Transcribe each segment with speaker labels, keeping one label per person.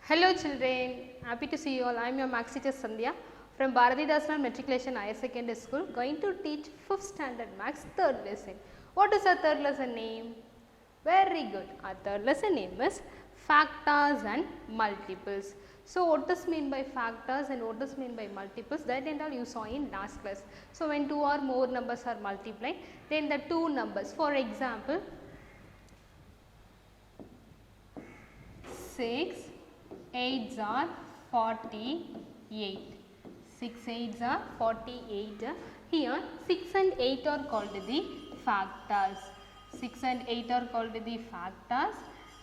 Speaker 1: Hello children, happy to see you all. I am your maths teacher Sandhya from Bharathidasan Matriculation Higher Secondary School, going to teach 5th standard maths 3rd lesson. What is our 3rd lesson name? Very good. Our 3rd lesson name is factors and multiples. So what does mean by factors and what does mean by multiples? That and all you saw in last class. So when two or more numbers are multiplied, then the two numbers, for example 6 8s are 48. 6 8s are 48. Here 6 and 8 are called the factors. 6 and 8 are called the factors,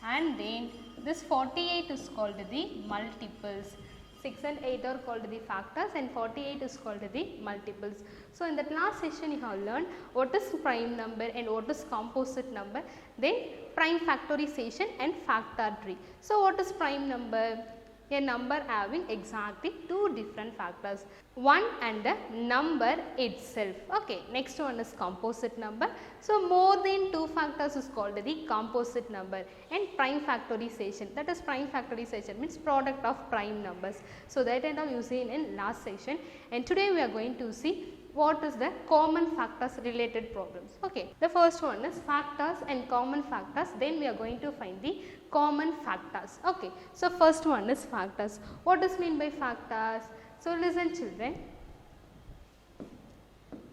Speaker 1: and then this 48 is called the multiples. 6 and 8 are called the factors and 48 is called the multiples. So in that last session you have learned what is prime number and what is composite number, then prime factorization and factor tree. So what is prime number? A number having exactly two different factors, one and the number itself. Okay, next one is composite number. So more than two factors is called the composite number, and prime factorization, that is prime factorization means product of prime numbers. So that and all you see in last session, and today we are going to see what is the common factors related problems. Okay, the first one is factors and common factors, then we are going to find the common factors. Okay, so first one is factors. What does mean by factors? So listen children,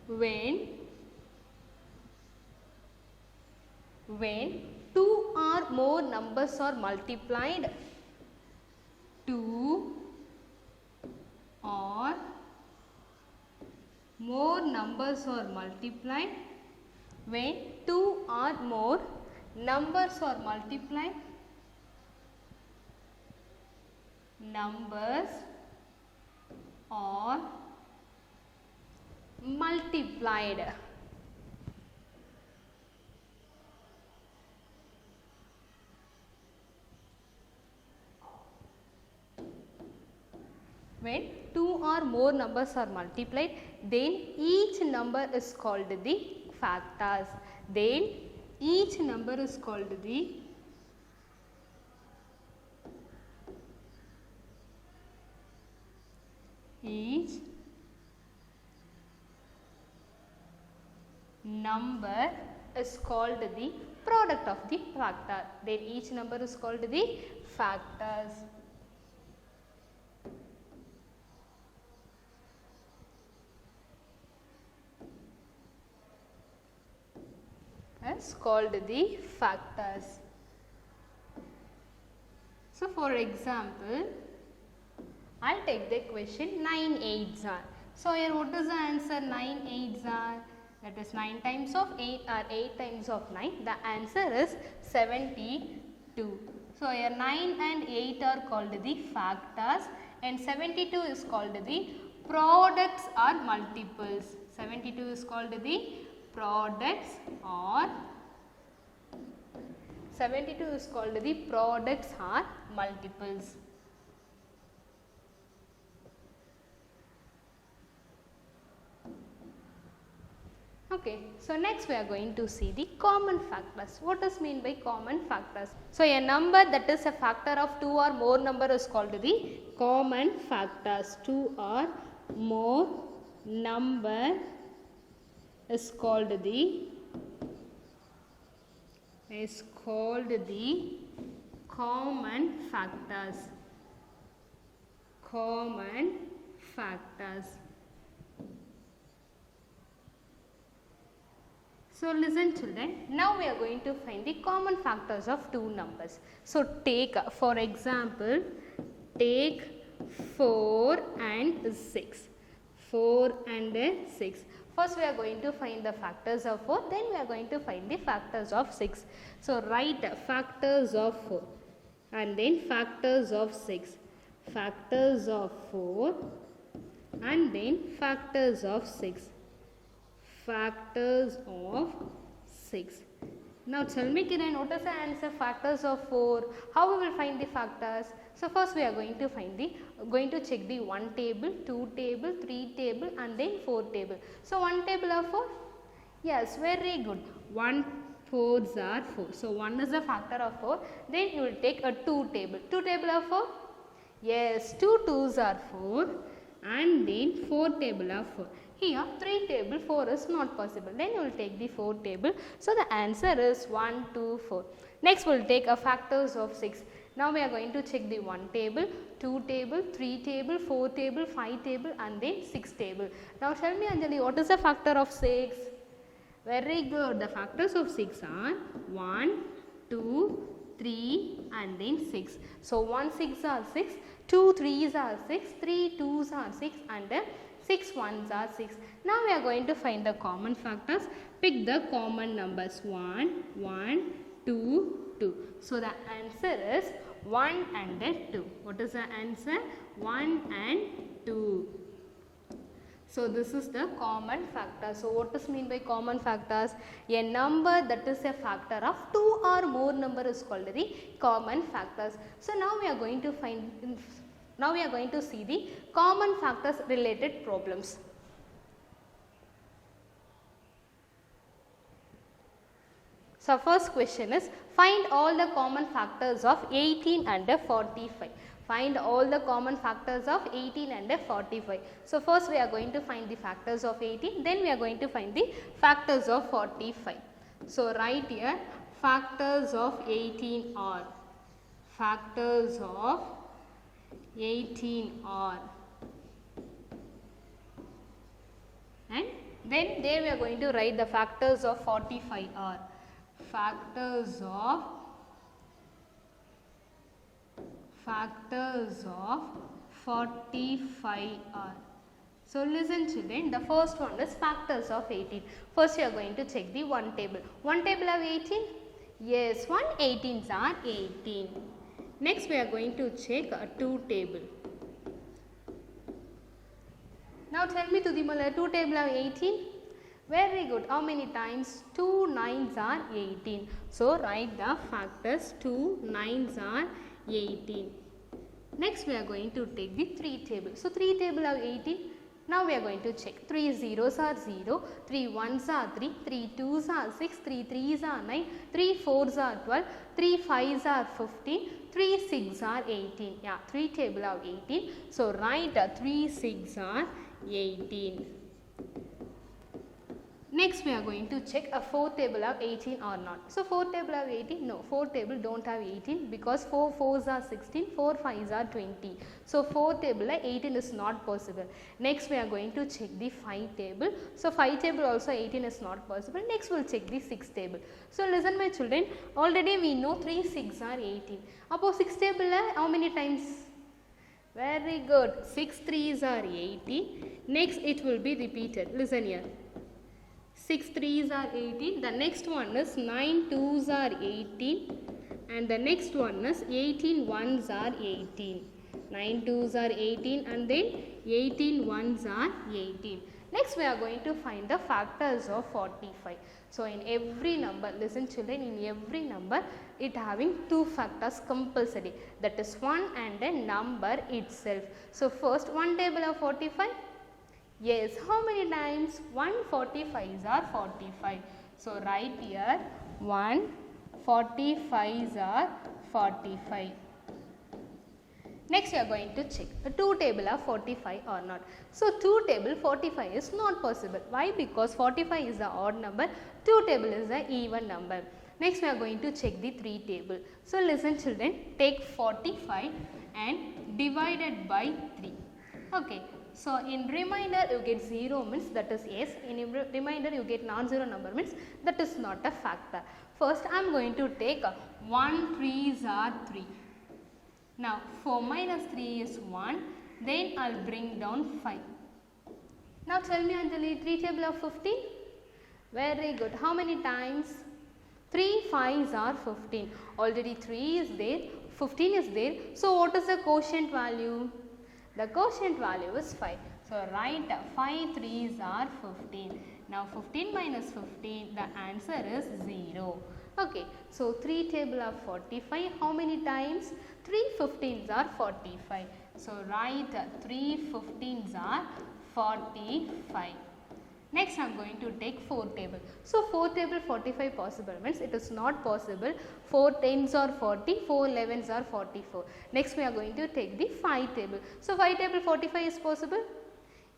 Speaker 1: when two or more numbers are multiplied, two or more numbers are multiplied, when two or more numbers are multiplied, numbers are multiplied. When two or more numbers are multiplied, then each number is called the factors. Then each number is called the product of the factor. Then each number is called the factors. Is called the factors. So for example, I will take the question 9 8s are. So here what is the answer? 9 8s are, that is 9 times of 8 or 8 times of 9. The answer is 72. So here 9 and 8 are called the factors and 72 is called the products or multiples. 72 is called the products or 72 is called the products or multiples. Okay, so next we are going to see the common factors. What does mean by common factors? So a number that is a factor of two or more number is called the common factors. Two or more number is called the common factors. Common factors. So listen children, now we are going to find the common factors of two numbers. So take, for example, take 4 and 6. 4 and 6. First we are going to find the factors of 4, then we are going to find the factors of 6. So write factors of 4 and then factors of 6, factors of 4 and then factors of 6, factors of 6. Now tell me Kiran, what is the answer? Factors of 4. How we will find the factors? So first we are going to check the 1 table, 2 table, 3 table and then 4 table. So 1 table of 4? Yes, very good. 1 4s are 4. So 1 is a factor of 4. Then you will take a 2 table. 2 table of 4? Yes, 2 2s are 4 and then 4 table of 4. Here 3 table 4 is not possible. Then you will take the 4 table. So the answer is 1, 2, 4. Next we will take a factors of 6. Now we are going to check the 1 table, 2 table, 3 table, 4 table, 5 table and then 6 table. Now tell me Anjali, what is the factor of 6? Very good. The factors of 6 are 1, 2, 3 and then 6. So 1 6 are 6, 2 3s are 6, 3 2s are 6 and 6 1s are 6. Now we are going to find the common factors. Pick the common numbers 1, 1, 2, 2. So the answer is 1 and 2. What is the answer? 1 and 2. So this is the common factor. So what is mean by common factors? A number that is a factor of 2 or more number is called the common factors. So now we are going to see the common factors related problems. So first question is, find all the common factors of 18 and 45. Find all the common factors of 18 and 45. So first we are going to find the factors of 18, then we are going to find the factors of 45. So write here, factors of 18 are, factors of 18 are, and then there we are going to write the factors of 45 are, factors of 45 are. So listen children, the first one is factors of 18. First you are going to check the 1 table. 1 table of 18? Yes, 1 18s are 18. Next we are going to check a 2 table. Now tell me Tudimala, 2 table of 18? Very good. How many times? 2 9s are 18. So write the factors, 2 9s are 18. Next we are going to take the 3 table. So 3 table of 18. Now we are going to check. 3 zeros are 0, 3 1s are 3, 3 2s are 6, 3 3s are 9, 3 4s are 12, 3 5s are 15, 3 6 are 18. Yeah, 3 table of 18. So write 3 6 are 18. Next we are going to check a 4 table of 18 or not. So 4 table of 18, no, 4 table don't have 18 because 4 4s are 16, 4 5s are 20. So 4 table of 18 is not possible. Next we are going to check the 5 table. So 5 table also 18 is not possible. Next we will check the 6 table. So listen my children, already we know 3 6 are 18. Upon 6 table how many times? Very good. 6 3s are 80. Next it will be repeated. Listen here. 6 3s are 18, the next one is 9 2s are 18 and the next one is 18 1s are 18. 9 2s are 18 and then 18 1s are 18. Next we are going to find the factors of 45. So in every number, listen children, in every number it having 2 factors compulsory, that is 1 and the number itself. So first 1 table of 45. Yes, how many times? 145s are 45. So write here 145s are 45. Next we are going to check the 2 table of 45 or not. So 2 table 45 is not possible. Why? Because 45 is the odd number, 2 table is the even number. Next we are going to check the 3 table. So listen children, take 45 and divided by 3. Okay. So in remainder you get 0 means that is yes, in remainder you get non-zero number means that is not a factor. First I am going to take 1 3s are 3. Now 4 minus 3 is 1, then I will bring down 5. Now tell me Anjali, 3 table of 15? Very good. How many times? 3 5s are 15. Already 3 is there, 15 is there. So what is the quotient value? The quotient value is 5. So write 5 3s are 15. Now 15 minus 15, the answer is 0. Okay. So 3 table of 45, how many times? 3 15s are 45. So write 3 15s are 45. Next I am going to take 4 table. So 4 table 45 possible means it is not possible. 4 tens are 40, 4 11s are 44. Next we are going to take the 5 table. So 5 table 45 is possible?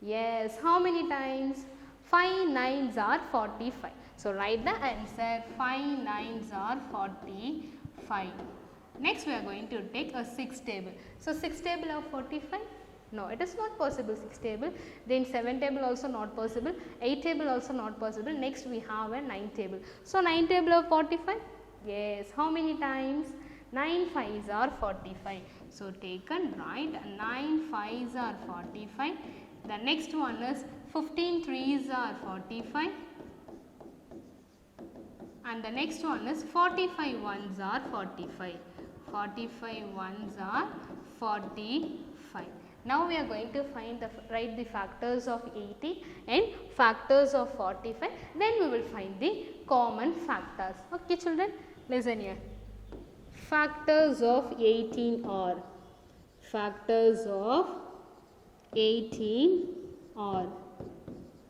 Speaker 1: Yes. How many times? 5 nines are 45. So write the answer, 5 nines are 45. Next we are going to take a 6 table. So 6 table of 45? No, it is not possible 6 table. Then 7 table also not possible. 8 table also not possible. Next we have a 9 table. So 9 table of 45? Yes. How many times? 9 5s are 45. So take and write 9 5s are 45. The next one is 15 3s are 45. And the next one is 45 ones are 45. 45 ones are 45. Now we are going to write the factors of 80 and factors of 45. Then we will find the common factors. Okay children, listen here. Factors of 18 are, factors of 18 are,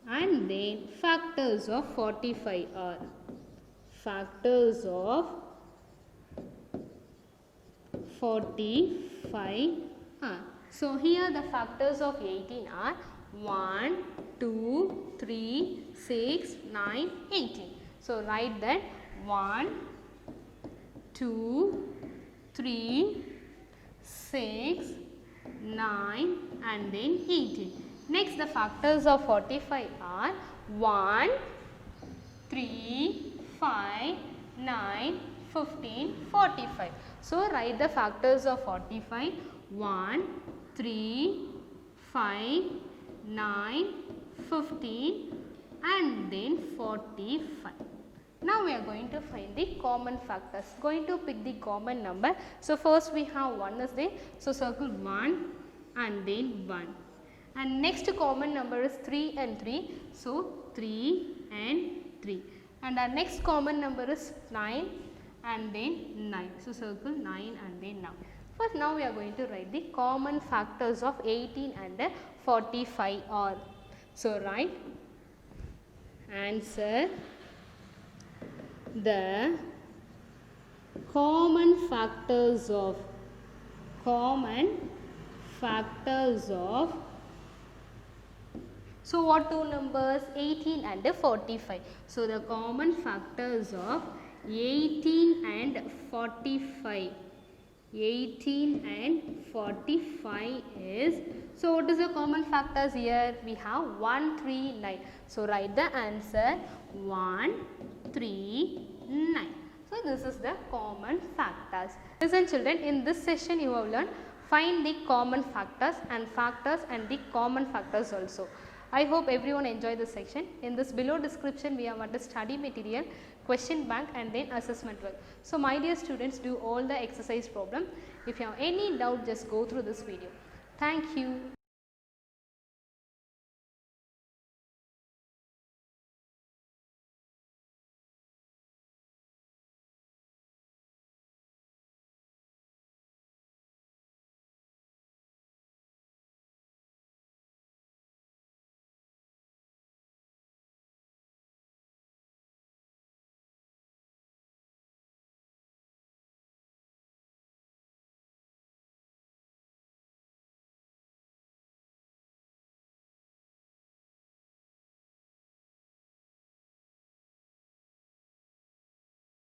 Speaker 1: and then factors of 45 are, factors of 45 are. So here the factors of 18 are 1, 2, 3, 6, 9, 18. So write that 1, 2, 3, 6, 9 and then 18. Next the factors of 45 are 1, 3, 5, 9, 15, 45. So write the factors of 45, 1, 3, 5, 9, 15 and then 45. Now we are going to find the common factors. Going to pick the common number. So first we have 1 is there. So circle 1 and then 1. And next common number is 3 and 3. So 3 and 3. And our next common number is 9 and then 9. So circle 9 and then 9. First now we are going to write the common factors of 18 and 45 are. So write answer, the common factors of so what two numbers? 18 and 45. So the common factors of 18 and 45. 18 and 45 is, so what is the common factors here? We have 1, 3, 9. So write the answer 1, 3, 9. So this is the common factors. Listen children, in this session you have learned find the common factors and the common factors also. I hope everyone enjoyed this section. In this below description we have the study material, question bank and then assessment work. So my dear students, do all the exercise problem. If you have any doubt, just go through this video. Thank you.